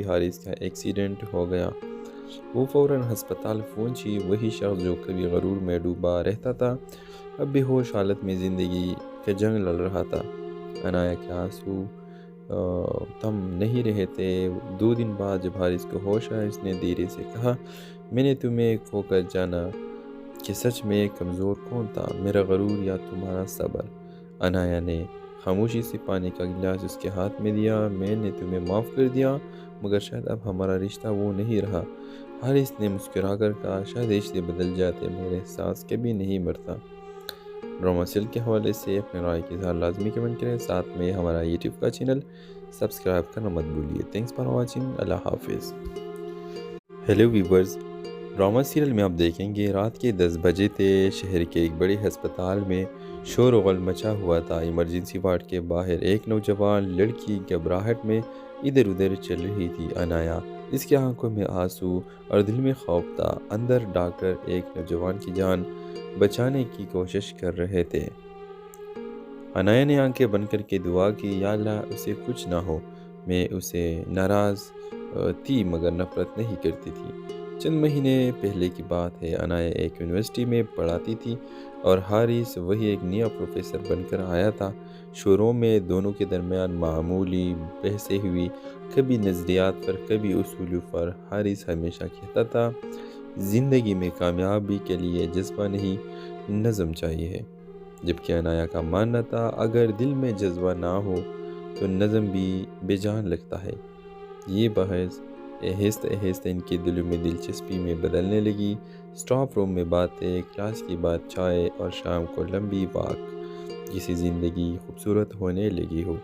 حارث کا ایکسیڈنٹ ہو گیا۔ وہ فوراً ہسپتال پہنچی۔ وہی شخص جو کبھی غرور میں ڈوبا رہتا تھا اب بے ہوش حالت میں زندگی کا جنگ لڑ رہا تھا۔ عنایا کے آنسو تھم نہیں رہے تھے۔ 2 دن بعد جب حارث کو ہوش آیا، اس نے دھیرے سے کہا، میں نے تمہیں کھو کر جانا کہ سچ میں کمزور کون تھا، میرا غرور یا تمہارا صبر؟ عنایا نے خاموشی سے پانی کا گلاس اس کے ہاتھ میں دیا۔ میں نے تمہیں معاف کر دیا مگر شاید اب ہمارا رشتہ وہ نہیں رہا۔ حارث نے مسکرا کر کہا، شاید رشتے بدل جاتے مگر احساس کبھی نہیں مرتا۔ ڈرامہ سیریل کے حوالے سے اپنے رائے کے اظہار لازمی کمنٹ کریں، ساتھ میں ہمارا یوٹیوب کا چینل سبسکرائب کرنا مت بھولیے۔ تھینکس فار واچنگ، اللہ حافظ۔ ہیلو ویورز، ڈرامہ سیریل میں آپ دیکھیں گے رات کے 10 بجے تھے۔ شہر کے ایک بڑے ہسپتال میں شور و غل مچا ہوا تھا۔ ایمرجنسی وارڈ کے باہر ایک نوجوان لڑکی گھبراہٹ میں ادھر ادھر چل رہی تھی۔ عنایا، اس کی آنکھوں میں آنسو اور دل میں خوف تھا۔ اندر ڈاکٹر ایک نوجوان کی جان بچانے کی کوشش کر رہے تھے۔ عنایا نے آنکھیں بند کر کے دعا کی، یا اللہ اسے کچھ نہ ہو۔ میں اسے ناراض تھی مگر نفرت نہیں کرتی تھی۔ چند مہینے پہلے کی بات ہے۔ عنایا ایک یونیورسٹی میں پڑھاتی تھی اور حارث وہی ایک نیا پروفیسر بن کر آیا تھا۔ شروع میں دونوں کے درمیان معمولی بحثیں ہوئی، کبھی نظریات پر کبھی اصولوں پر۔ حارث ہمیشہ کہتا تھا زندگی میں کامیابی کے لیے جذبہ نہیں، نظم چاہیے، جبکہ عنایا کا ماننا تھا اگر دل میں جذبہ نہ ہو تو نظم بھی بے جان لگتا ہے۔ یہ بحث آہستہ آہستہ ان کے دلوں میں دلچسپی میں بدلنے لگی۔ اسٹاف روم میں باتیں، کلاس کے بعد چائے اور شام کو لمبی واک، جیسی زندگی خوبصورت ہونے لگی ہو۔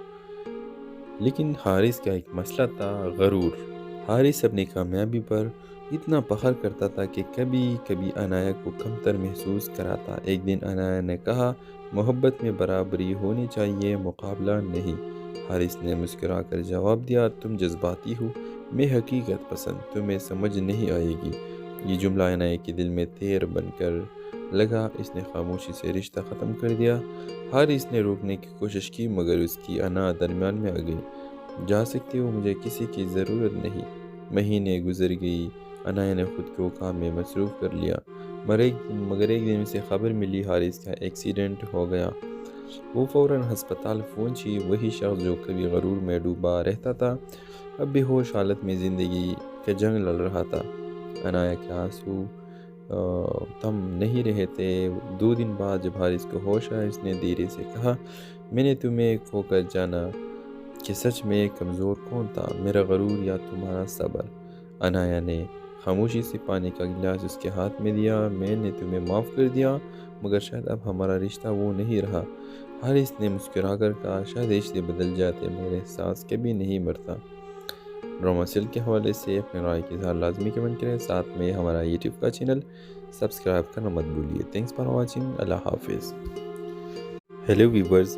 لیکن حارث کا ایک مسئلہ تھا، غرور۔ حارث اپنی کامیابی پر اتنا فخر کرتا تھا کہ کبھی کبھی عنایا کو کمتر محسوس کراتا۔ ایک دن عنایا نے کہا، محبت میں برابری ہونی چاہیے، مقابلہ نہیں۔ حارث نے مسکرا کر جواب دیا، تم جذباتی ہو، میں حقیقت پسند، تمہیں سمجھ نہیں آئے گی۔ یہ جملہ عنایا کے دل میں تیر بن کر لگا۔ اس نے خاموشی سے رشتہ ختم کر دیا۔ حارث نے روکنے کی کوشش کی مگر اس کی انا درمیان میں آ گئی۔ جا سکتی ہو، مجھے کسی کی ضرورت نہیں۔ مہینے گزر گئی۔ عنایا نے خود کو کام میں مصروف کر لیا مگر ایک دن اسے خبر ملی، حارث کا ایکسیڈنٹ ہو گیا۔ وہ فوراً ہسپتال پہنچی۔ وہی شخص جو کبھی غرور میں ڈوبا رہتا تھا اب بے ہوش حالت میں زندگی کا جنگ لڑ رہا تھا۔ عنایا کے آنسو تھم نہیں رہے تھے۔ 2 دن بعد جب حارث کو ہوش آیا، اس نے دھیرے سے کہا، میں نے تمہیں کھو کر جانا کہ سچ میں کمزور کون تھا، میرا غرور یا تمہارا صبر؟ عنایا نے خاموشی سے پانی کا گلاس اس کے ہاتھ میں دیا۔ میں نے تمہیں معاف کر دیا مگر شاید اب ہمارا رشتہ وہ نہیں رہا۔ حارث نے مسکرا کر کہا، شاید رشتے بدل جاتے مگر احساس کبھی نہیں مرتا۔ ڈرامہ سیریل کے حوالے سے اپنے رائے کے اظہار لازمی کمنٹ کریں، ساتھ میں ہمارا یوٹیوب کا چینل سبسکرائب کرنا مت بھولیے۔ تھینکس فار واچنگ، اللہ حافظ۔ ہیلو ویورز،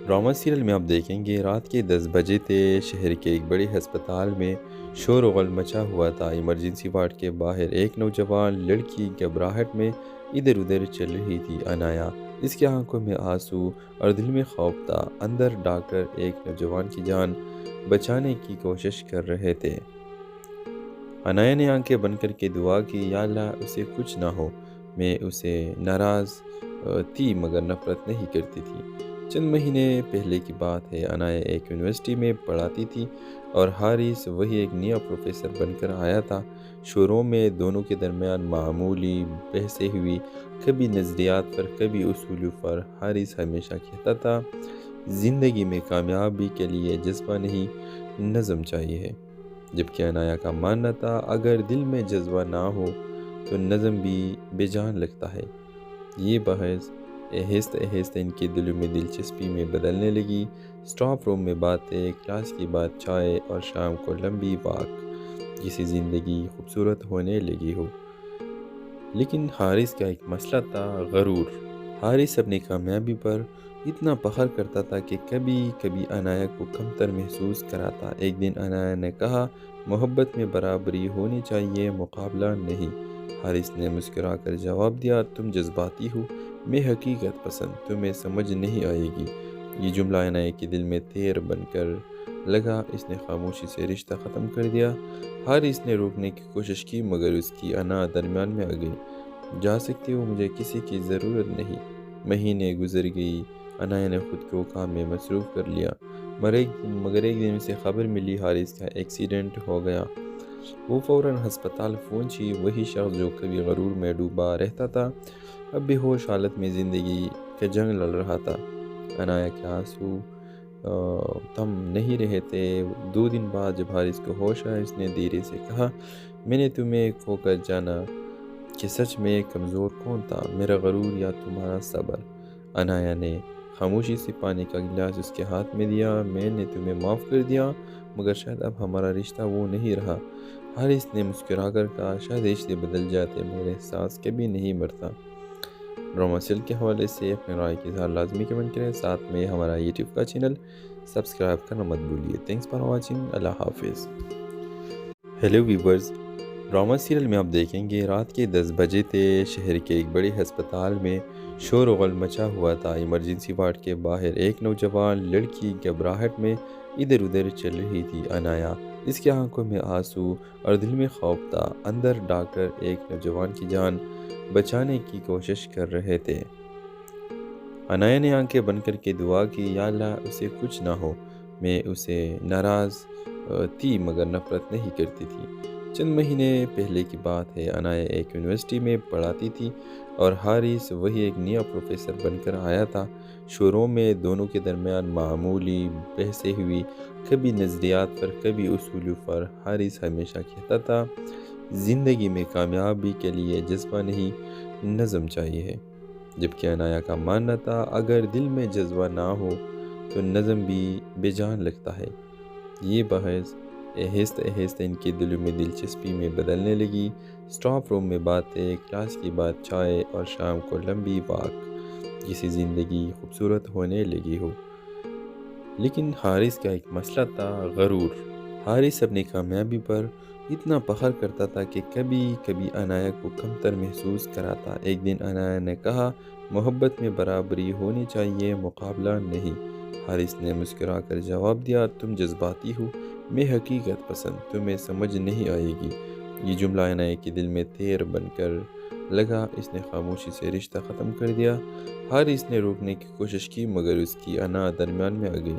ڈرامہ سیریل میں آپ دیکھیں گے رات کے 10 بجے تھے۔ شہر کے ایک بڑے ہسپتال میں شور و غل مچا ہوا تھا۔ ایمرجنسی وارڈ کے باہر ایک نوجوان لڑکی گھبراہٹ میں ادھر ادھر چل رہی تھی۔ عنایا، اس کی آنکھوں میں آنسو اور دل میں خوف تھا۔ اندر ڈاکٹر ایک نوجوان کی جان بچانے کی کوشش کر رہے تھے۔ عنایا نے آنکھیں بند کر کے دعا کی، یا اللہ اسے کچھ نہ ہو۔ میں اسے ناراض تھی مگر نفرت نہیں کرتی تھی۔ چند مہینے پہلے کی بات ہے۔ عنایا ایک یونیورسٹی میں پڑھاتی تھی اور حارث وہی ایک نیا پروفیسر بن کر آیا تھا۔ شروع میں دونوں کے درمیان معمولی بحثیں ہوئی، کبھی نظریات پر کبھی اصولوں پر۔ حارث ہمیشہ کہتا تھا زندگی میں کامیابی کے لیے جذبہ نہیں، نظم چاہیے، جبکہ عنایا کا ماننا تھا اگر دل میں جذبہ نہ ہو تو نظم بھی بے جان لگتا ہے۔ یہ بحث آہستہ آہستہ ان کے دلوں میں دلچسپی میں بدلنے لگی۔ اسٹاف روم میں باتیں، کلاس کے بعد چائے اور شام کو لمبی واک، جیسی زندگی خوبصورت ہونے لگی ہو۔ لیکن حارث کا ایک مسئلہ تھا، غرور۔ حارث اپنی کامیابی پر اتنا فخر کرتا تھا کہ کبھی کبھی عنایا کو کمتر محسوس کراتا۔ ایک دن عنایا نے کہا، محبت میں برابری ہونی چاہیے، مقابلہ نہیں۔ حارث نے مسکرا کر جواب دیا، تم جذباتی ہو، میں حقیقت پسند، تمہیں سمجھ نہیں آئے گی۔ یہ جملہ عنایا کے دل میں تیر بن کر لگا اس نے خاموشی سے رشتہ ختم کر دیا۔ حارث نے روکنے کی کوشش کی مگر اس کی انا درمیان میں آ گئی۔ جا سکتی ہو، مجھے کسی کی ضرورت نہیں۔ مہینے گزر گئی، عنایا نے خود کو کام میں مصروف کر لیا، مگر ایک دن اسے خبر ملی حارث کا ایکسیڈنٹ ہو گیا۔ وہ فوراً ہسپتال پہنچی۔ وہی شخص جو کبھی غرور میں ڈوبا رہتا تھا اب بے ہوش حالت میں زندگی کا جنگ لڑ رہا تھا۔ عنایا کے آنسو تھم نہیں رہے تھے۔ 2 دن بعد جب حارث کو ہوش آیا، اس نے دھیرے سے کہا، میں نے تمہیں کھو کر جانا کہ سچ میں کمزور کون تھا، میرا غرور یا تمہارا صبر؟ عنایا نے خاموشی سے پانی کا گلاس اس کے ہاتھ میں دیا۔ میں نے تمہیں معاف کر دیا مگر شاید اب ہمارا رشتہ وہ نہیں رہا۔ حارث نے مسکرا کر کہا، شاید رشتے بدل جاتے مگر احساس کبھی نہیں مرتا۔ ڈرامہ سیل کے حوالے سے اپنے رائے کی اظہار لازمی کمنٹ کریں، ساتھ میں ہمارا یوٹیوب کا چینل سبسکرائب کرنا مت بھولیے۔ تھینکس فار واچنگ، اللہ حافظ۔ ہیلو ویورز، ڈرامہ سیریل میں آپ دیکھیں گے رات کے 10 بجے تھے۔ شہر کے ایک بڑے ہسپتال میں شور و غل مچا ہوا تھا۔ ایمرجنسی وارڈ کے باہر ایک نوجوان لڑکی گھبراہٹ میں ادھر ادھر چل رہی تھی۔ عنایا، اس کی آنکھوں میں آنسو اور دل میں خوف تھا۔ اندر ڈاکٹر ایک نوجوان کی جان بچانے کی کوشش کر رہے تھے۔ عنایا نے آنکھیں بند کر کے دعا کی، یا اللہ اسے کچھ نہ ہو۔ میں اسے ناراض تھی مگر نفرت نہیں کرتی تھی۔ چند مہینے پہلے کی بات ہے، عنایا ایک یونیورسٹی میں پڑھاتی تھی اور حارث وہی ایک نیا پروفیسر بن کر آیا تھا۔ شروع میں دونوں کے درمیان معمولی بحثیں ہوئی، کبھی نظریات پر کبھی اصولوں پر۔ حارث ہمیشہ کہتا تھا، زندگی میں کامیابی کے لیے جذبہ نہیں، نظم چاہیے، جبکہ عنایا کا ماننا تھا اگر دل میں جذبہ نہ ہو تو نظم بھی بے جان لگتا ہے۔ یہ بحث آہستہ آہستہ ان کے دلوں میں دلچسپی میں بدلنے لگی۔ اسٹاف روم میں باتیں، کلاس کی بات، چائے اور شام کو لمبی واک، جیسی زندگی خوبصورت ہونے لگی ہو۔ لیکن حارث کا ایک مسئلہ تھا، غرور۔ حارث اپنی کامیابی پر اتنا فخر کرتا تھا کہ کبھی کبھی عنایا کو کمتر محسوس کراتا۔ ایک دن عنایا نے کہا، محبت میں برابری ہونی چاہیے، مقابلہ نہیں۔ حارث نے مسکرا کر جواب دیا، تم جذباتی ہو، میں حقیقت پسند، تمہیں سمجھ نہیں آئے گی۔ یہ جملہ عنایا کے دل میں تیر بن کر لگا، اس نے خاموشی سے رشتہ ختم کر دیا۔ حارث نے روکنے کی کوشش کی مگر اس کی انا درمیان میں آ گئی۔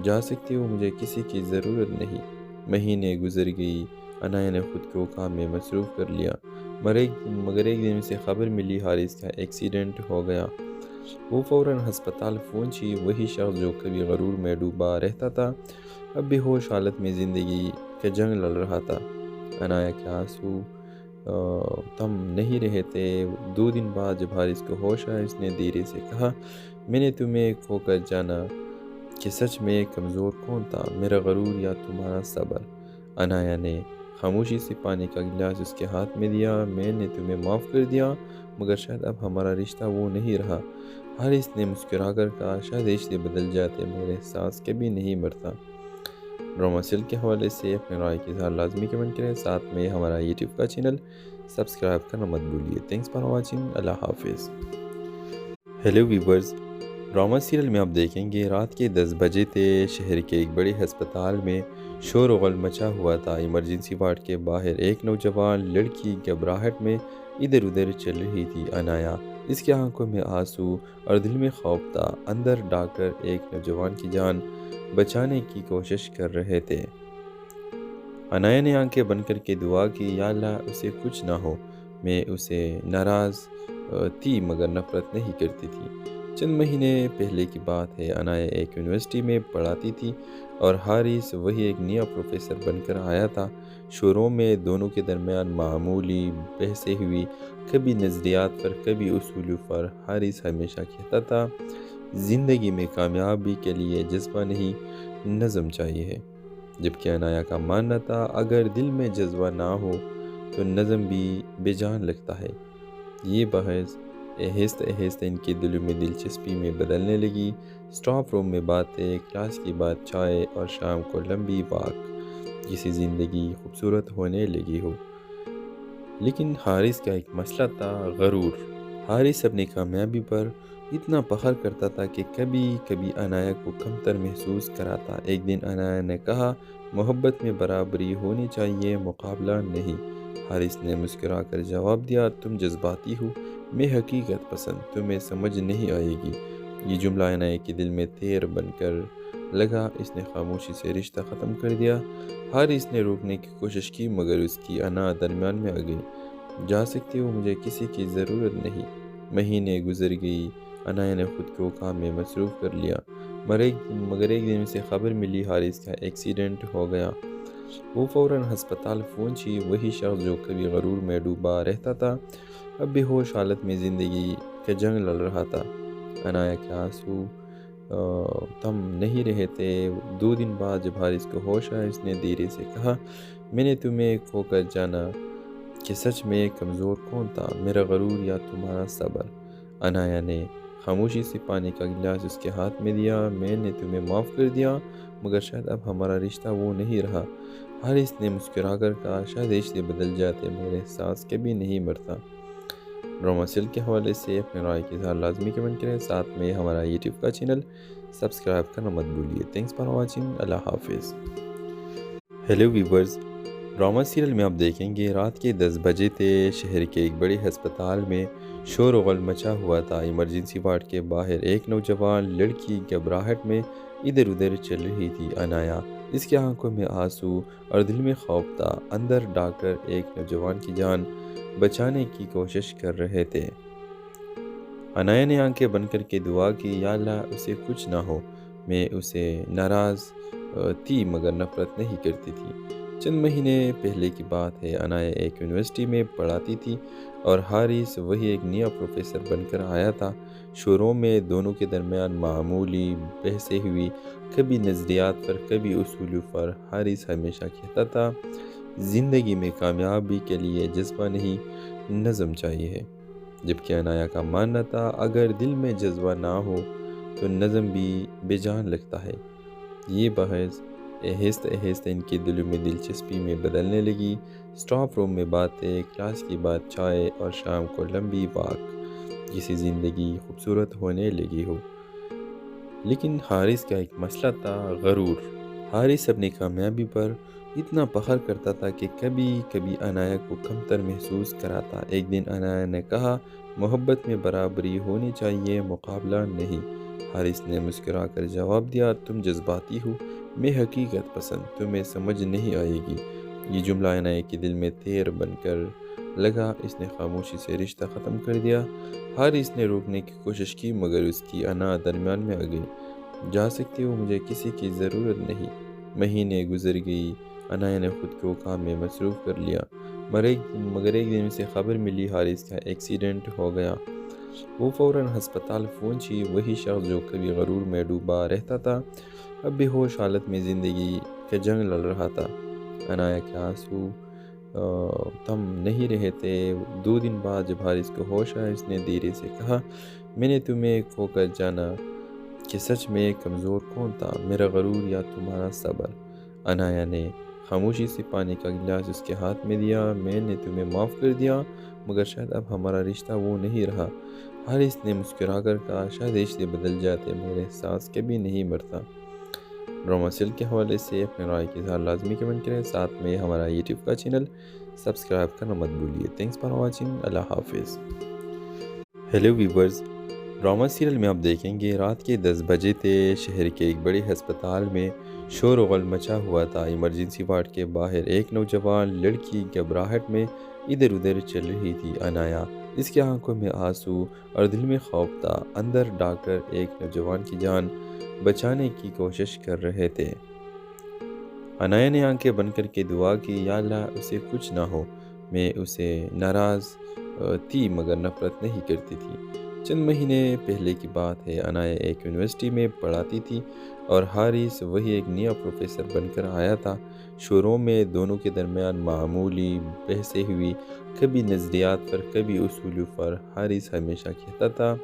جا سکتی ہو، مجھے کسی کی ضرورت نہیں۔ مہینے گزر گئی، عنایا نے خود کو کام میں مصروف کر لیا، مگر ایک دن اسے خبر ملی حارث کا ایکسیڈنٹ ہو گیا۔ وہ فوراً ہسپتال پہنچی۔ وہی شخص جو کبھی غرور میں ڈوبا رہتا تھا اب بے ہوش حالت میں زندگی کا جنگ لڑ رہا تھا۔ عنایا کے آنسو تھم نہیں رہے تھے۔ 2 دن بعد جب حارث کو ہوش آیا، اس نے دھیرے سے کہا، میں نے تمہیں کھو کر جانا کہ سچ میں کمزور کون تھا، میرا غرور یا تمہارا صبر؟ عنایا نے خاموشی سے پانی کا گلاس اس کے ہاتھ میں دیا۔ میں نے تمہیں معاف کر دیا مگر شاید اب ہمارا رشتہ وہ نہیں رہا۔ حارث نے مسکرا کر کہا، شاید رشتے بدل جاتے مگر احساس کبھی نہیں مرتا۔ ڈرامہ سیل کے حوالے سے اپنے رائے کی اظہار لازمی کمنٹ کریں، ساتھ میں ہمارا یوٹیوب کا چینل سبسکرائب کرنا مت بھولیے۔ تھینکس فار واچنگ، اللہ حافظ۔ ہیلو ویورز، ڈرامہ سیریل میں آپ دیکھیں گے رات کے 10 بجے تھے۔ شہر کے ایک بڑے ہسپتال میں شور و غل مچا ہوا تھا۔ ایمرجنسی وارڈ کے باہر ایک نوجوان لڑکی گھبراہٹ میں ادھر ادھر چل رہی تھی۔ عنایا، اس کی آنکھوں میں آنسو اور دل میں خوف تھا۔ اندر ڈاکٹر ایک نوجوان کی جان بچانے کی کوشش کر رہے تھے۔ عنایا نے آنکھیں بند کر کے دعا کی، یا اللہ اسے کچھ نہ ہو۔ میں اسے ناراض تھی مگر نفرت نہیں کرتی تھی۔ چند مہینے پہلے کی بات ہے، عنایا ایک یونیورسٹی میں پڑھاتی تھی اور حارث وہی ایک نیا پروفیسر بن کر آیا تھا۔ شروع میں دونوں کے درمیان معمولی بحثیں ہوئی، کبھی نظریات پر کبھی اصولوں پر۔ حارث ہمیشہ کہتا تھا، زندگی میں کامیابی کے لیے جذبہ نہیں، نظم چاہیے، جبکہ عنایا کا ماننا تھا اگر دل میں جذبہ نہ ہو تو نظم بھی بے جان لگتا ہے۔ یہ بحث آہستہ آہستہ ان کے دلوں میں دلچسپی میں بدلنے لگی۔ اسٹاف روم میں باتیں، کلاس کی بات، چائے اور شام کو لمبی واک، جیسی زندگی خوبصورت ہونے لگی ہو۔ لیکن حارث کا ایک مسئلہ تھا، غرور۔ حارث اپنی کامیابی پر اتنا فخر کرتا تھا کہ کبھی کبھی عنایا کو کمتر محسوس کراتا۔ ایک دن عنایا نے کہا، محبت میں برابری ہونی چاہیے، مقابلہ نہیں۔ حارث نے مسکرا کر جواب دیا، تم جذباتی ہو، میں حقیقت پسند، تمہیں سمجھ نہیں آئے گی۔ یہ جملہ عنایا کے دل میں تیر بن کر لگا۔ اس نے خاموشی سے رشتہ ختم کر دیا۔ حارث نے روکنے کی کوشش کی مگر اس کی انا درمیان میں آ گئی۔ جا سکتی ہو، مجھے کسی کی ضرورت نہیں۔ مہینے گزر گئی، عنایا نے خود کو کام میں مصروف کر لیا، مگر ایک دن اسے خبر ملی حارث کا ایکسیڈنٹ ہو گیا۔ وہ فوراً ہسپتال پہنچی۔ وہی شخص جو کبھی غرور میں ڈوبا رہتا تھا اب بے ہوش حالت میں زندگی کا جنگ لڑ رہا تھا۔ عنایا کے آنسو تھم نہیں رہے تھے۔ 2 دن بعد جب حارث کو ہوش آیا، اس نے دھیرے سے کہا، میں نے تمہیں کھو کر جانا کہ سچ میں کمزور کون تھا، میرا غرور یا تمہارا صبر؟ عنایا نے خاموشی سے پانی کا گلاس اس کے ہاتھ میں دیا۔ میں نے تمہیں معاف کر دیا مگر شاید اب ہمارا رشتہ وہ نہیں رہا۔ حارث نے مسکرا کر کہا، شاید رشتے بدل جاتے مگر احساس کبھی نہیں مرتا۔ ڈرامہ سیل کے حوالے سے اپنے رائے کے اظہار لازمی کمنٹ کریں، ساتھ میں ہمارا یوٹیوب کا چینل سبسکرائب کرنا مت بھولیے۔ تھینکس فار واچنگ، اللہ حافظ۔ ہیلو ویورز، ڈرامہ سیریل میں آپ دیکھیں گے رات کے 10 بجے تھے۔ شہر کے ایک بڑے ہسپتال میں شور و غل مچا ہوا تھا۔ ایمرجنسی وارڈ کے باہر ایک نوجوان لڑکی گھبراہٹ میں ادھر ادھر چل رہی تھی۔ عنایا، اس کی آنکھوں میں آنسو اور دل میں خوف تھا۔ اندر ڈاکٹر ایک نوجوان کی جان بچانے کی کوشش کر رہے تھے۔ عنایا نے آنکھیں بند کر کے دعا کی، یا اللہ اسے کچھ نہ ہو۔ میں اسے ناراض تھی مگر نفرت نہیں کرتی تھی۔ چند مہینے پہلے کی بات ہے، عنایا ایک یونیورسٹی میں پڑھاتی تھی اور حارث وہی ایک نیا پروفیسر بن کر آیا تھا۔ شروع میں دونوں کے درمیان معمولی بحثیں ہوئی، کبھی نظریات پر کبھی اصولوں پر۔ حارث ہمیشہ کہتا تھا، زندگی میں کامیابی کے لیے جذبہ نہیں، نظم چاہیے، جبکہ عنایا کا ماننا تھا اگر دل میں جذبہ نہ ہو تو نظم بھی بے جان لگتا ہے۔ یہ بحث آہستہ آہستہ ان کے دلوں میں دلچسپی میں بدلنے لگی۔ اسٹاف روم میں باتیں، کلاس کی بات چائے اور شام کو لمبی واک، جیسی زندگی خوبصورت ہونے لگی ہو۔ لیکن حارث کا ایک مسئلہ تھا، غرور۔ حارث اپنی کامیابی پر اتنا فخر کرتا تھا کہ کبھی کبھی عنایا کو کمتر محسوس کراتا۔ ایک دن عنایا نے کہا، محبت میں برابری ہونی چاہیے، مقابلہ نہیں۔ حارث نے مسکرا کر جواب دیا، تم جذباتی ہو، میں حقیقت پسند، تمہیں سمجھ نہیں آئے گی۔ یہ جملہ عنایا کے دل میں تیر بن کر لگا۔ اس نے خاموشی سے رشتہ ختم کر دیا۔ حارث نے روکنے کی کوشش کی مگر اس کی انا درمیان میں آ گئی۔ جا سکتی ہو، مجھے کسی کی ضرورت نہیں۔ مہینے گزر گئی، عنایا نے خود کو کام میں مصروف کر لیا، مگر ایک دن اسے خبر ملی حارث کا ایکسیڈنٹ ہو گیا۔ وہ فوراً ہسپتال پہنچی۔ وہی شخص جو کبھی غرور میں ڈوبا رہتا تھا اب بے ہوش حالت میں زندگی کا جنگ لڑ رہا تھا۔ عنایا کے آنسو تھم نہیں رہے تھے۔ 2 دن بعد جب حارث کو ہوش آیا، اس نے دھیرے سے کہا، میں نے تمہیں کھو کر جانا کہ سچ میں کمزور کون تھا، میرا غرور یا تمہارا صبر؟ عنایا نے خاموشی سے پانی کا گلاس اس کے ہاتھ میں دیا۔ میں نے تمہیں معاف کر دیا مگر شاید اب ہمارا رشتہ وہ نہیں رہا۔ حارث نے مسکرا کر کہا، شاید رشتے بدل جاتے مگر احساس کبھی نہیں مرتا۔ ڈرامہ سیل کے حوالے سے اپنے رائے کے اظہار لازمی کمنٹ کریں، ساتھ میں ہمارا یوٹیوب کا چینل سبسکرائب کرنا مت بھولیے۔ تھینکس فار واچنگ، اللہ حافظ۔ ہیلو ویورز، ڈرامہ سیریل میں آپ دیکھیں گے رات کے 10 بجے تھے۔ شہر کے ایک بڑے ہسپتال میں شور و غل مچا ہوا تھا۔ ایمرجنسی وارڈ کے باہر ایک نوجوان لڑکی گھبراہٹ میں ادھر ادھر چل رہی تھی۔ عنایا، اس کی آنکھوں میں آنسو اور دل میں خوف تھا۔ اندر ڈاکٹر ایک نوجوان کی جان بچانے کی کوشش کر رہے تھے۔ عنایا نے آنکھیں بند کر کے دعا کی، یا اللہ اسے کچھ نہ ہو۔ میں اسے ناراض تھی مگر نفرت نہیں کرتی تھی۔ چند مہینے پہلے کی بات ہے، عنایا ایک یونیورسٹی میں پڑھاتی تھی اور حارث وہی ایک نیا پروفیسر بن کر آیا تھا۔ شروع میں دونوں کے درمیان معمولی بحثیں ہوئی، کبھی نظریات پر کبھی اصولوں پر۔ حارث ہمیشہ کہتا تھا،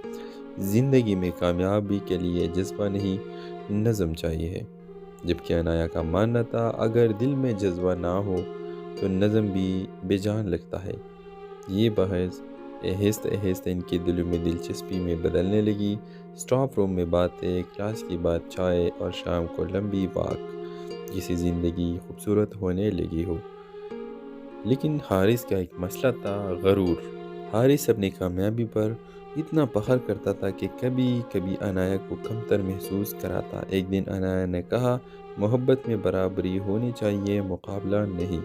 زندگی میں کامیابی کے لیے جذبہ نہیں، نظم چاہیے، جبکہ عنایا کا ماننا تھا اگر دل میں جذبہ نہ ہو تو نظم بھی بے جان لگتا ہے۔ یہ بحث آہستہ آہستہ ان کے دلوں میں دلچسپی میں بدلنے لگی۔ اسٹاف روم میں باتیں، کلاس کے بعد چائے اور شام کو لمبی واک، جیسی زندگی خوبصورت ہونے لگی ہو۔ لیکن حارث کا ایک مسئلہ تھا، غرور۔ حارث اپنی کامیابی پر اتنا فخر کرتا تھا کہ کبھی کبھی عنایا کو کمتر محسوس کراتا۔ ایک دن عنایا نے کہا، محبت میں برابری ہونی چاہیے، مقابلہ نہیں۔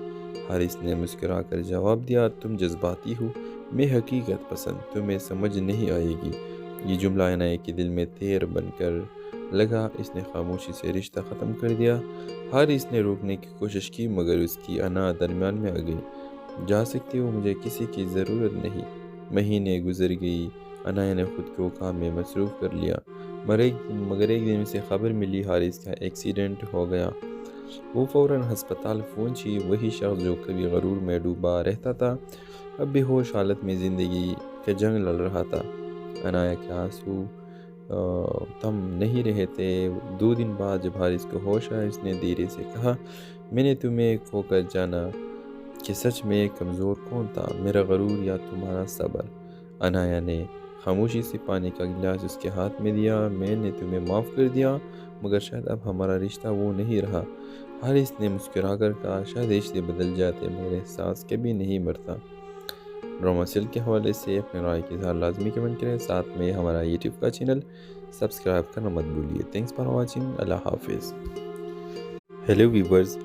حارث نے مسکرا کر جواب دیا، تم جذباتی ہو، میں حقیقت پسند، تمہیں سمجھ نہیں آئے گی۔ یہ جملہ عنایا کے دل میں تیر بن کر لگا۔ اس نے خاموشی سے رشتہ ختم کر دیا۔ حارث نے روکنے کی کوشش کی مگر اس کی انا درمیان میں آ گئی۔ جا سکتی ہو، مجھے کسی کی ضرورت نہیں۔ مہینے گزر گئی، عنایا نے خود کو کام میں مصروف کر لیا، مگر ایک دن اسے خبر ملی حارث کا ایکسیڈنٹ ہو گیا۔ وہ فوراً ہسپتال پہنچی۔ وہی شخص جو کبھی غرور میں ڈوبا رہتا تھا، اب بے ہوش حالت میں زندگی کا جنگ لڑ رہا تھا۔ عنایا کے آنسو تھم نہیں رہے تھے۔ 2 دن بعد جب حارث کو ہوش آیا، اس نے دھیرے سے کہا، میں نے تمہیں کھو کر جانا کہ سچ میں کمزور کون تھا، میرا غرور یا تمہارا صبر؟ عنایا نے خاموشی سے پانی کا گلاس اس کے ہاتھ میں دیا۔ میں نے تمہیں معاف کر دیا مگر شاید اب ہمارا رشتہ وہ نہیں رہا۔ حارث نے مسکرا کر کہا، شاید رشتے بدل جاتے مگر احساس کبھی نہیں مرتا۔ ڈرامہ سیل کے حوالے سے اپنے رائے کے اظہار لازمی کمنٹ کریں، ساتھ میں ہمارا یوٹیوب کا چینل سبسکرائب کرنا مت بھولیے۔ تھینکس فار واچنگ، اللہ حافظ۔ ہیلو ویورز،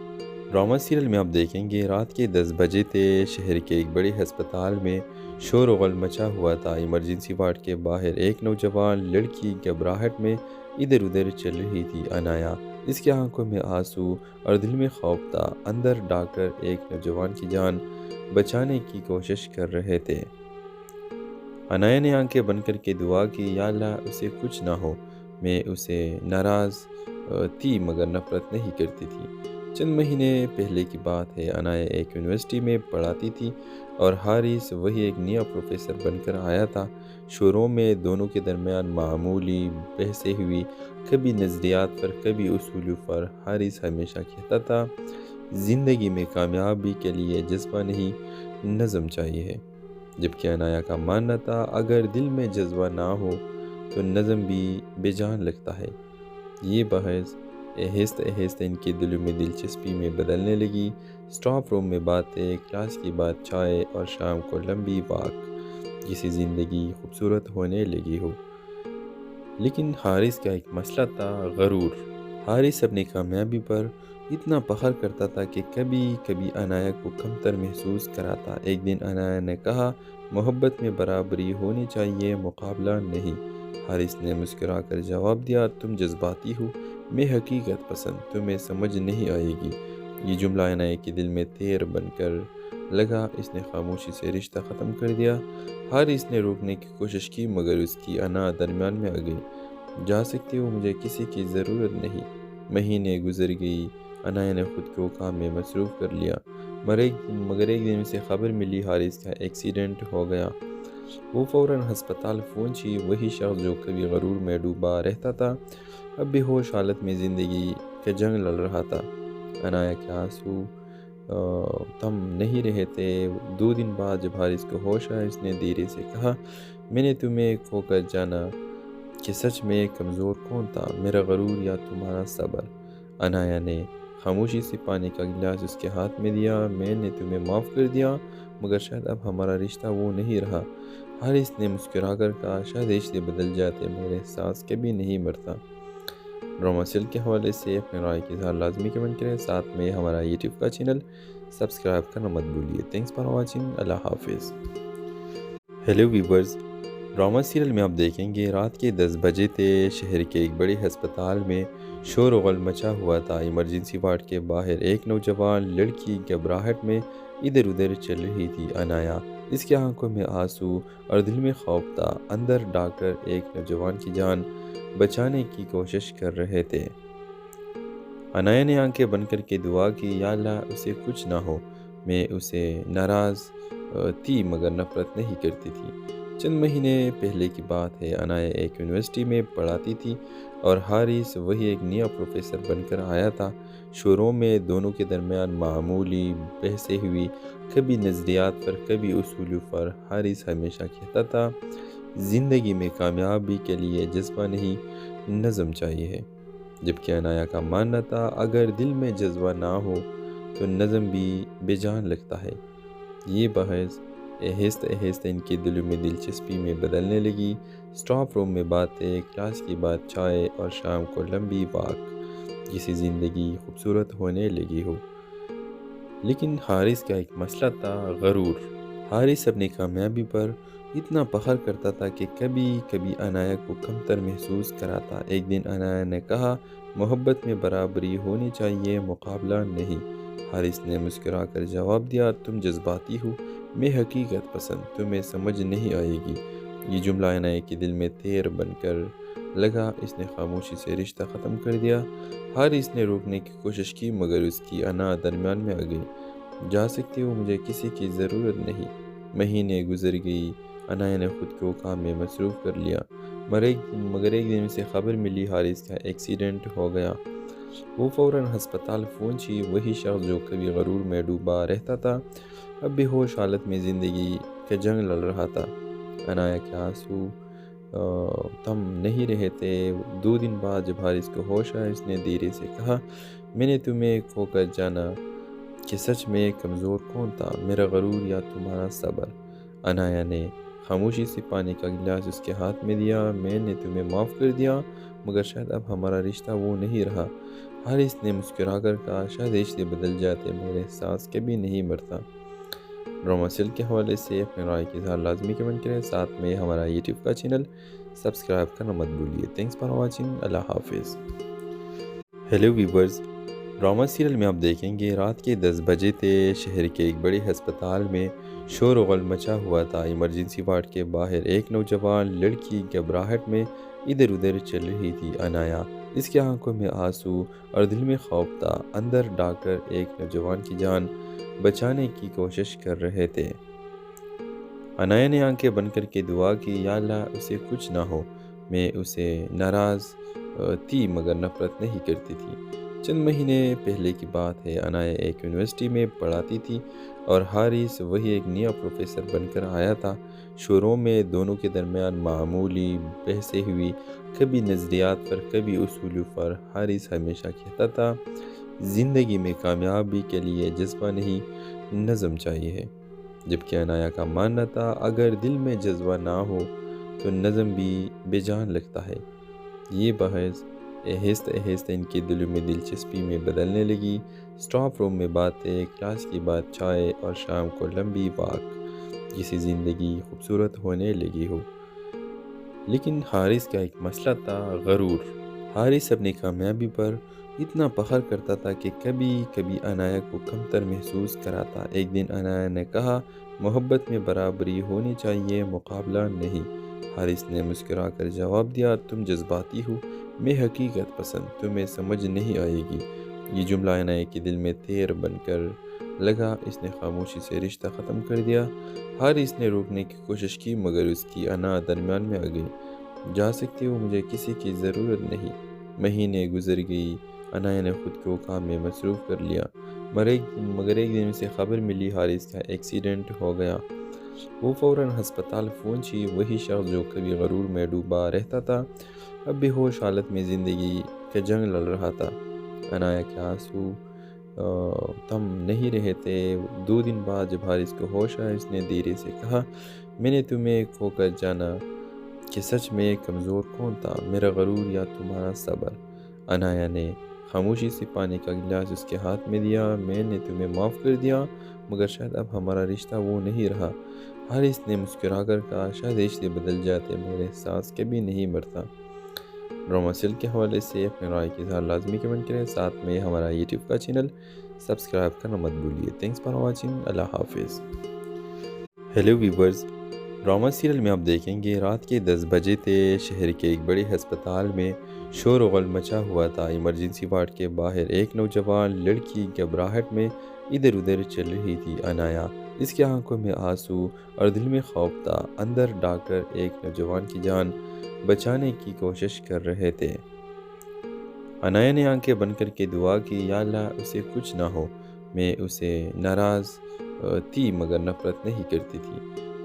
ڈرامہ سیریل میں آپ دیکھیں گے رات کے 10 بجے تھے۔ شہر کے ایک بڑے ہسپتال میں شور و غل مچا ہوا تھا۔ ایمرجنسی وارڈ کے باہر ایک نوجوان لڑکی گھبراہٹ میں ادھر ادھر چل رہی تھی۔ عنایا، اس کی آنکھوں میں آنسو اور دل میں خوف تھا۔ اندر ڈاکٹر ایک نوجوان کی جان بچانے کی کوشش کر رہے تھے۔ عنایا نے آنکھیں بند کر کے دعا کی، یا اللہ اسے کچھ نہ ہو۔ میں اسے ناراض تھی مگر نفرت نہیں کرتی تھی۔ چند مہینے پہلے کی بات ہے، عنایا ایک یونیورسٹی میں پڑھاتی تھی اور حارث وہی ایک نیا پروفیسر بن کر آیا تھا۔ شروع میں دونوں کے درمیان معمولی بحثیں ہوئی، کبھی نظریات پر کبھی اصولوں پر۔ حارث ہمیشہ کہتا تھا، زندگی میں کامیابی کے لیے جذبہ نہیں، نظم چاہیے، جبکہ عنایا کا ماننا تھا اگر دل میں جذبہ نہ ہو تو نظم بھی بے جان لگتا ہے۔ یہ بحث آہستہ آہستہ ان کے دلوں میں دلچسپی میں بدلنے لگی۔ اسٹاف روم میں باتیں، کلاس کے بعد چائے اور شام کو لمبی واک، جیسی زندگی خوبصورت ہونے لگی ہو۔ لیکن حارث کا ایک مسئلہ تھا، غرور۔ حارث اپنی کامیابی پر اتنا فخر کرتا تھا کہ کبھی کبھی عنایا کو کمتر محسوس کراتا۔ ایک دن عنایا نے کہا، محبت میں برابری ہونی چاہیے، مقابلہ نہیں۔ حارث نے مسکرا کر جواب دیا، تم جذباتی ہو، میں حقیقت پسند، تمہیں سمجھ نہیں آئے گی۔ یہ جملہ عنایا کے دل میں تیر بن کر لگا۔ اس نے خاموشی سے رشتہ ختم کر دیا۔ حارث نے روکنے کی کوشش کی مگر اس کی انا درمیان میں آ گئی۔ جا سکتی ہو، مجھے کسی کی ضرورت نہیں۔ مہینے گزر گئی، عنایا نے خود کو کام میں مصروف کر لیا، مگر ایک دن اسے خبر ملی حارث کا ایکسیڈنٹ ہو گیا۔ وہ فوراً ہسپتال پہنچی۔ وہی شخص جو کبھی غرور میں ڈوبا رہتا تھا، اب بے ہوش حالت میں زندگی کا جنگ لڑ رہا تھا۔ عنایا کے آنسو تھم نہیں رہے تھے۔ 2 دن بعد جب حارث کو ہوش آیا، اس نے دھیرے سے کہا، میں نے تمہیں کھو کر جانا کہ سچ میں کمزور کون تھا، میرا غرور یا تمہارا صبر؟ عنایا نے خاموشی سے پانی کا گلاس اس کے ہاتھ میں دیا۔ میں نے تمہیں معاف کر دیا مگر شاید اب ہمارا رشتہ وہ نہیں رہا۔ حارث نے مسکرا کر کہا، شاید رشتے بدل جاتے مگر احساس کبھی نہیں مرتا۔ ڈرامہ سیل کے حوالے سے اپنے رائے کے اظہار لازمی کمنٹ کریں، ساتھ میں ہمارا یوٹیوب کا چینل سبسکرائب کرنا مت بھولیے۔ تھینکس فار واچنگ، اللہ حافظ۔ ہیلو ویورز، ڈرامہ سیریل میں آپ دیکھیں گے رات کے 10 بجے تھے۔ شہر کے ایک بڑے ہسپتال میں شور و غل مچا ہوا تھا۔ ایمرجنسی وارڈ کے باہر ایک نوجوان لڑکی گھبراہٹ میں ادھر ادھر چل رہی تھی۔ عنایا، اس کی آنکھوں میں آنسو اور دل میں خوف تھا۔ اندر ڈاکٹر ایک نوجوان کی جان بچانے کی کوشش کر رہے تھے۔ عنایا نے آنکھیں بند کر کے دعا کی، یا اللہ اسے کچھ نہ ہو۔ میں اسے ناراض تھی مگر نفرت نہیں کرتی تھی۔ چند مہینے پہلے کی بات ہے، عنایا ایک یونیورسٹی میں پڑھاتی تھی اور حارث وہی ایک نیا پروفیسر بن کر آیا تھا۔ شروع میں دونوں کے درمیان معمولی بحثیں ہوئی، کبھی نظریات پر کبھی اصولوں پر۔ حارث ہمیشہ کہتا تھا زندگی میں کامیابی کے لیے جذبہ نہیں، نظم چاہیے ہے، جبکہ عنایا کا ماننا تھا اگر دل میں جذبہ نہ ہو تو نظم بھی بے جان لگتا ہے۔ یہ بحث آہستہ آہستہ ان کے دلوں میں دلچسپی میں بدلنے لگی۔ اسٹاف روم میں باتیں، کلاس کی بات، چائے اور شام کو لمبی واک، جیسی زندگی خوبصورت ہونے لگی ہو۔ لیکن حارث کا ایک مسئلہ تھا، غرور۔ حارث اپنی کامیابی پر اتنا فخر کرتا تھا کہ کبھی کبھی عنایا کو کمتر محسوس کراتا۔ ایک دن عنایا نے کہا محبت میں برابری ہونی چاہیے، مقابلہ نہیں۔ حارث نے مسکرا کر جواب دیا تم جذباتی ہو، میں حقیقت پسند، تمہیں سمجھ نہیں آئے گی۔ یہ جملہ عنایا کے دل میں تیر بن کر لگا، اس نے خاموشی سے رشتہ ختم کر دیا۔ حارث نے روکنے کی کوشش کی مگر اس کی انا درمیان میں آ گئی۔ جا سکتی ہو، مجھے کسی کی ضرورت نہیں۔ مہینے گزر گئی، عنایا نے خود کو کام میں مصروف کر لیا، مگر ایک دن اسے خبر ملی حارث کا ایکسیڈنٹ ہو گیا۔ وہ فوراً ہسپتال پہنچی۔ وہی شخص جو کبھی غرور میں ڈوبا رہتا تھا اب بے ہوش حالت میں زندگی کا جنگ لڑ رہا تھا۔ عنایا کے آنسو تھم نہیں رہے تھے۔ 2 دن بعد جب حارث کو ہوش آیا اس نے دھیرے سے کہا میں نے تمہیں کھو کر جانا کہ سچ میں کمزور کون تھا، میرا غرور یا تمہارا صبر؟ عنایا نے خاموشی سے پانی کا گلاس اس کے ہاتھ میں دیا۔ میں نے تمہیں معاف کر دیا مگر شاید اب ہمارا رشتہ وہ نہیں رہا۔ حارث نے مسکرا کر کہا شاید رشتے بدل جاتے مگر احساس کبھی نہیں مرتا۔ ڈرامہ سیل کے حوالے سے اپنے رائے کے اظہار لازمی کمنٹ کریں، ساتھ میں ہمارا یوٹیوب کا چینل سبسکرائب کرنا مت بھولیے۔ تھینکس فار واچنگ، اللہ حافظ۔ ہیلو ویورز، ڈرامہ سیریل میں آپ دیکھیں گے رات کے 10 بجے تھے۔ شہر کے ایک بڑے ہسپتال میں شور و غل مچا ہوا تھا۔ ایمرجنسی وارڈ کے باہر ایک نوجوان لڑکی گھبراہٹ میں ادھر ادھر چل رہی تھی۔ عنایا، اس کی آنکھوں میں آنسو اور دل میں خوف تھا۔ اندر ڈاکٹر ایک نوجوان کی جان بچانے کی کوشش کر رہے تھے۔ عنایا نے آنکھیں بند کر کے دعا کی یا اللہ اسے کچھ نہ ہو۔ میں اسے ناراض تھی مگر نفرت نہیں کرتی تھی۔ چند مہینے پہلے کی بات ہے، عنایا ایک یونیورسٹی میں پڑھاتی تھی اور حارث وہی ایک نیا پروفیسر بن کر آیا تھا۔ شروع میں دونوں کے درمیان معمولی بحثیں ہوئی، کبھی نظریات پر کبھی اصولوں پر۔ حارث ہمیشہ کہتا تھا زندگی میں کامیابی کے لیے جذبہ نہیں، نظم چاہیے ہے، جبکہ عنایا کا ماننا تھا اگر دل میں جذبہ نہ ہو تو نظم بھی بے جان لگتا ہے۔ یہ بحث آہستہ آہستہ ان کے دلوں میں دلچسپی میں بدلنے لگی۔ اسٹاف روم میں باتیں، کلاس کی بات، چائے اور شام کو لمبی واک، جیسی زندگی خوبصورت ہونے لگی ہو۔ لیکن حارث کا ایک مسئلہ تھا، غرور۔ حارث اپنی کامیابی پر اتنا فخر کرتا تھا کہ کبھی کبھی عنایا کو کمتر محسوس کراتا۔ ایک دن عنایا نے کہا محبت میں برابری ہونی چاہیے، مقابلہ نہیں۔ حارث نے مسکرا کر جواب دیا تم جذباتی ہو، میں حقیقت پسند، تمہیں سمجھ نہیں آئے گی۔ یہ جملہ عنایا کے دل میں تیر بن کر لگا، اس نے خاموشی سے رشتہ ختم کر دیا۔ حارث نے روکنے کی کوشش کی مگر اس کی انا درمیان میں آ گئی۔ جا سکتی ہو، مجھے کسی کی ضرورت نہیں۔ مہینے گزر گئی، عنایا نے خود کو کام میں مصروف کر لیا، مگر ایک دن اسے خبر ملی حارث کا ایکسیڈنٹ ہو گیا۔ وہ فوراً ہسپتال پہنچی۔ وہی شخص جو کبھی غرور میں ڈوبا رہتا تھا اب بے ہوش حالت میں زندگی کا جنگ لڑ رہا تھا۔ عنایا کے آنسو تھم نہیں رہے تھے۔ 2 دن بعد جب حارث کو ہوش آیا اس نے دھیرے سے کہا میں نے تمہیں کھو کر جانا کہ سچ میں کمزور کون تھا، میرا غرور یا تمہارا صبر؟ عنایا نے خاموشی سے پانی کا گلاس اس کے ہاتھ میں دیا۔ میں نے تمہیں معاف کر دیا مگر شاید اب ہمارا رشتہ وہ نہیں رہا۔ حارث نے مسکرا کر کہا شاید رشتے بدل جاتے مگر احساس کبھی نہیں مرتا۔ ڈرامہ سیل کے حوالے سے اپنے رائے کے اظہار لازمی کمنٹ کریں، ساتھ میں ہمارا یوٹیوب کا چینل سبسکرائب کرنا مت بھولیے۔ تھینکس فار واچنگ، اللہ حافظ۔ ہیلو ویورز، ڈرامہ سیریل میں آپ دیکھیں گے رات کے 10 بجے تھے۔ شہر کے ایک بڑے ہسپتال میں شور و غل مچا ہوا تھا۔ ایمرجنسی وارڈ کے باہر ایک نوجوان لڑکی گھبراہٹ میں ادھر ادھر چل رہی تھی۔ عنایا، اس کی آنکھوں میں آنسو اور دل میں خوف تھا۔ اندر ڈاکٹر ایک نوجوان کی جان بچانے کی کوشش کر رہے تھے۔ عنایا نے آنکھیں بند کر کے دعا کی، یا اللہ اسے کچھ نہ ہو، میں اسے ناراض تھی مگر نفرت نہیں کرتی تھی۔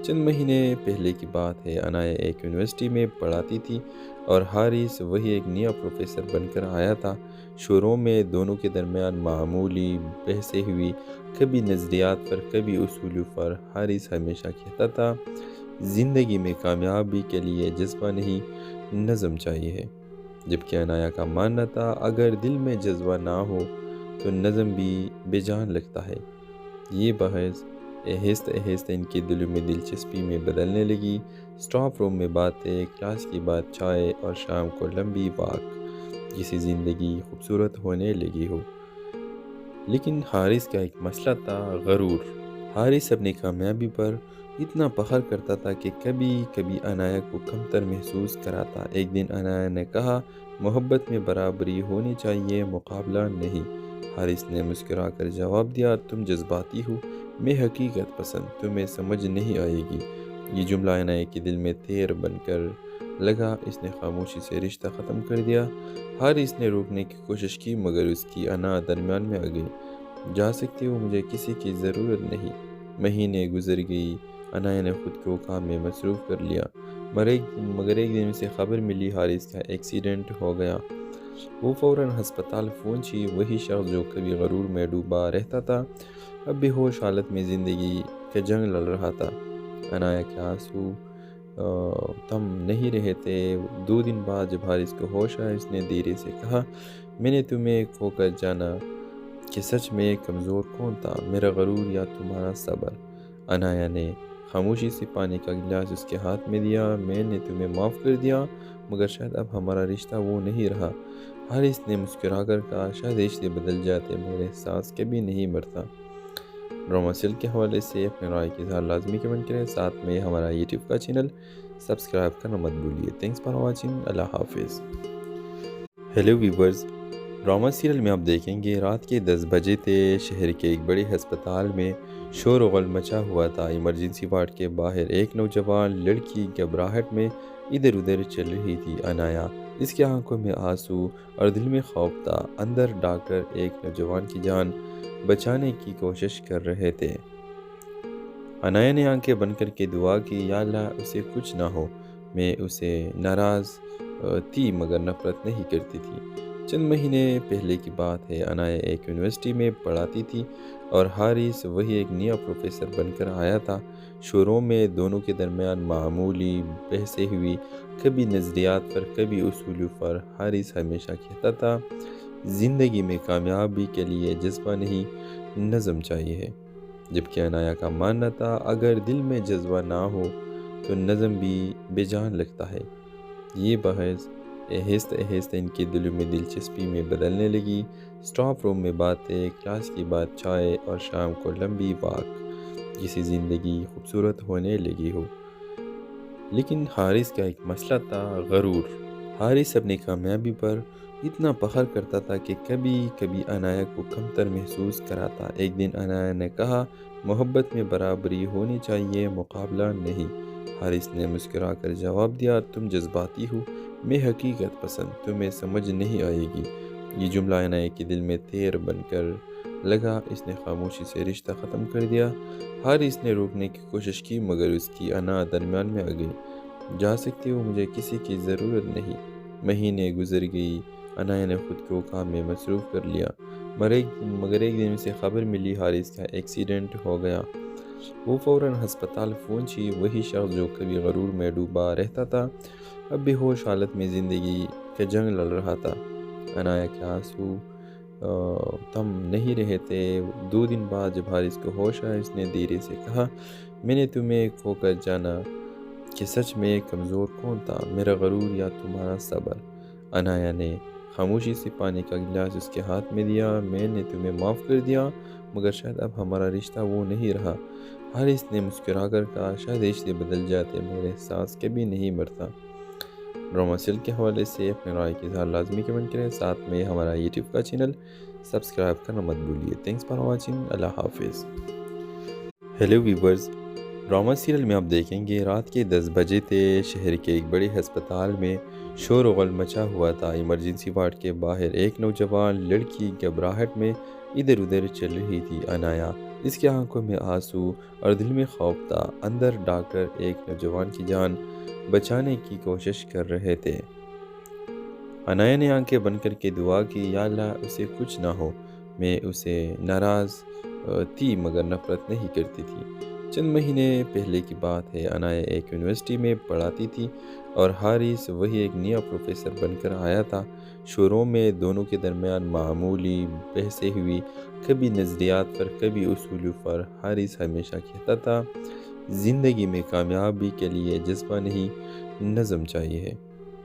چند مہینے پہلے کی بات ہے، عنایا ایک یونیورسٹی میں پڑھاتی تھی اور حارث وہی ایک نیا پروفیسر بن کر آیا تھا۔ شروع میں دونوں کے درمیان معمولی بحثیں ہوئی، کبھی نظریات پر کبھی اصولوں پر۔ حارث ہمیشہ کہتا تھا زندگی میں کامیابی کے لیے جذبہ نہیں، نظم چاہیے، جبکہ عنایا کا ماننا تھا اگر دل میں جذبہ نہ ہو تو نظم بھی بے جان لگتا ہے۔ یہ بحث آہستہ آہستہ ان کے دلوں میں دلچسپی میں بدلنے لگی۔ اسٹاف روم میں باتیں، کلاس کے بعد چائے اور شام کو لمبی واک، جیسی زندگی خوبصورت ہونے لگی ہو۔ لیکن حارث کا ایک مسئلہ تھا، غرور۔ حارث اپنی کامیابی پر اتنا فخر کرتا تھا کہ کبھی کبھی عنایا کو کمتر محسوس کراتا۔ ایک دن عنایا نے کہا محبت میں برابری ہونی چاہیے، مقابلہ نہیں۔ حارث نے مسکرا کر جواب دیا تم جذباتی ہو، میں حقیقت پسند، تمہیں سمجھ نہیں آئے گی۔ یہ جملہ عنایا کے دل میں تیر بن کر لگا، اس نے خاموشی سے رشتہ ختم کر دیا۔ حارث نے روکنے کی کوشش کی مگر اس کی انا درمیان میں آ گئی۔ جا سکتی ہو، مجھے کسی کی ضرورت نہیں۔ مہینے گزر گئی، عنایا نے خود کو کام میں مصروف کر لیا، مگر ایک دن اسے خبر ملی حارث کا ایکسیڈنٹ ہو گیا۔ وہ فوراً ہسپتال پہنچی۔ وہی شخص جو کبھی غرور میں ڈوبا رہتا تھا اب بے ہوش حالت میں زندگی کا جنگ لڑ رہا تھا۔ عنایا کے آنسو تھم نہیں رہے تھے۔ 2 دن بعد جب حارث کو ہوش آیا، اس نے دھیرے سے کہا میں نے تمہیں کھو کر جانا کہ سچ میں کمزور کون تھا، میرا غرور یا تمہارا صبر؟ عنایا نے خاموشی سے پانی کا گلاس اس کے ہاتھ میں دیا، میں نے تمہیں معاف کر دیا مگر شاید اب ہمارا رشتہ وہ نہیں رہا۔ حارث نے مسکرا کر کہا شاید رشتے بدل جاتے مگر احساس کبھی نہیں مرتا۔ ڈرامہ سیل کے حوالے سے اپنے رائے کے اظہار لازمی کمنٹ کریں، ساتھ میں ہمارا یوٹیوب کا چینل سبسکرائب کرنا مت بھولیے۔ تھینکس فار واچنگ، اللہ حافظ۔ ہیلو ویورز، ڈرامہ سیریل میں آپ دیکھیں گے رات کے 10 بجے تھے۔ شہر کے ایک بڑے ہسپتال میں شور و غل مچا ہوا تھا۔ ایمرجنسی وارڈ کے باہر ایک نوجوان لڑکی گھبراہٹ میں ادھر ادھر چل رہی تھی۔ عنایا، اس کی آنکھوں میں آنسو اور دل میں خوف تھا۔ اندر ڈاکٹر ایک نوجوان کی جان بچانے کی کوشش کر رہے تھے۔ عنایا نے آنکھیں بند کر کے دعا کی، یا اللہ اسے کچھ نہ ہو، میں اسے ناراض تھی مگر نفرت نہیں کرتی تھی۔ چند مہینے پہلے کی بات ہے، عنایا ایک یونیورسٹی میں پڑھاتی تھی اور حارث وہی ایک نیا پروفیسر بن کر آیا تھا۔ شروع میں دونوں کے درمیان معمولی بحثیں ہوئی، کبھی نظریات پر کبھی اصولوں پر۔ حارث ہمیشہ کہتا تھا زندگی میں کامیابی کے لیے جذبہ نہیں، نظم چاہیے، جبکہ عنایا کا ماننا تھا اگر دل میں جذبہ نہ ہو تو نظم بھی بے جان لگتا ہے۔ یہ بحث آہستہ آہستہ ان کے دلوں میں دلچسپی میں بدلنے لگی۔ اسٹاف روم میں باتیں، کلاس کے بعد چائے اور شام کو لمبی واک، جیسی زندگی خوبصورت ہونے لگی ہو۔ لیکن حارث کا ایک مسئلہ تھا، غرور۔ حارث اپنی کامیابی پر اتنا فخر کرتا تھا کہ کبھی کبھی عنایا کو کمتر محسوس کراتا۔ ایک دن عنایا نے کہا محبت میں برابری ہونی چاہیے، مقابلہ نہیں۔ حارث نے مسکرا کر جواب دیا تم جذباتی ہو، میں حقیقت پسند، تمہیں سمجھ نہیں آئے گی۔ یہ جملہ عنایا کے دل میں تیر بن کر لگا، اس نے خاموشی سے رشتہ ختم کر دیا۔ حارث نے روکنے کی کوشش کی مگر اس کی انا درمیان میں آ گئی۔ جا سکتی ہو، مجھے کسی کی ضرورت نہیں۔ مہینے گزر گئی، عنایا نے خود کو کام میں مصروف کر لیا، مگر ایک دن اسے خبر ملی حارث کا ایکسیڈنٹ ہو گیا۔ وہ فوراً ہسپتال پہنچی۔ وہی شخص جو کبھی غرور میں ڈوبا رہتا تھا اب بے ہوش حالت میں زندگی کا جنگ لڑ رہا تھا۔ عنایا کے آنسو تھم نہیں رہے تھے۔ 2 دن بعد جب حارث کو ہوش آیا، اس نے دھیرے سے کہا میں نے تمہیں کھو کر جانا کہ سچ میں کمزور کون تھا، میرا غرور یا تمہارا صبر؟ عنایا نے خاموشی سے پانی کا گلاس اس کے ہاتھ میں دیا، میں نے تمہیں معاف کر دیا مگر شاید اب ہمارا رشتہ وہ نہیں رہا۔ حارث نے مسکرا کر کہا شاید رشتے بدل جاتے مگر احساس کبھی نہیں مرتا۔ ڈرامہ سیل کے حوالے سے اپنے رائے کے اظہار لازمی کمنٹ کریں، ساتھ میں ہمارا یوٹیوب کا چینل سبسکرائب کرنا مت بھولیے۔ تھینکس فار واچنگ، اللہ حافظ۔ ہیلو ویورز، ڈرامہ سیریل میں آپ دیکھیں گے رات کے 10 بجے تھے۔ شہر کے ایک بڑے ہسپتال میں شور و غل مچا ہوا تھا۔ ایمرجنسی وارڈ کے باہر ایک نوجوان لڑکی گھبراہٹ میں ادھر ادھر چل رہی تھی۔ انایا، اس کی آنکھوں میں آنسو اور دل میں خوف تھا۔ اندر ڈاکٹر ایک نوجوان کی جان بچانے کی کوشش کر رہے تھے۔ انایا نے آنکھیں بند کر کے دعا کی، یا اللہ اسے کچھ نہ ہو۔ میں اسے ناراض تھی مگر نفرت نہیں کرتی تھی۔ چند مہینے پہلے کی بات ہے۔ انایا ایک یونیورسٹی میں پڑھاتی تھی اور حارث وہی ایک نیا پروفیسر بن کر آیا تھا۔ شروع میں دونوں کے درمیان معمولی بحثیں ہوئی، کبھی نظریات پر کبھی اصولوں پر۔ حارث ہمیشہ کہتا تھا زندگی میں کامیابی کے لیے جذبہ نہیں، نظم چاہیے،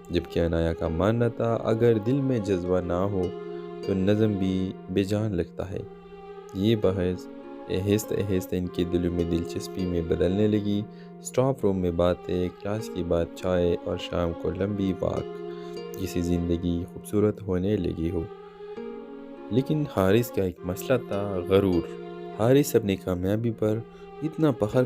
جبکہ انایا کا ماننا تھا اگر دل میں جذبہ نہ ہو تو نظم بھی بے جان لگتا ہے۔ یہ بحث آہستہ آہستہ ان کے دلوں میں دلچسپی میں بدلنے لگی۔ اسٹاف روم میں باتیں، کلاس کے بعد چائے اور شام کو لمبی واک، جیسی زندگی خوبصورت ہونے لگی ہو۔ لیکن حارث کا ایک مسئلہ تھا، غرور۔ حارث اپنی کامیابی پر اتنا فخر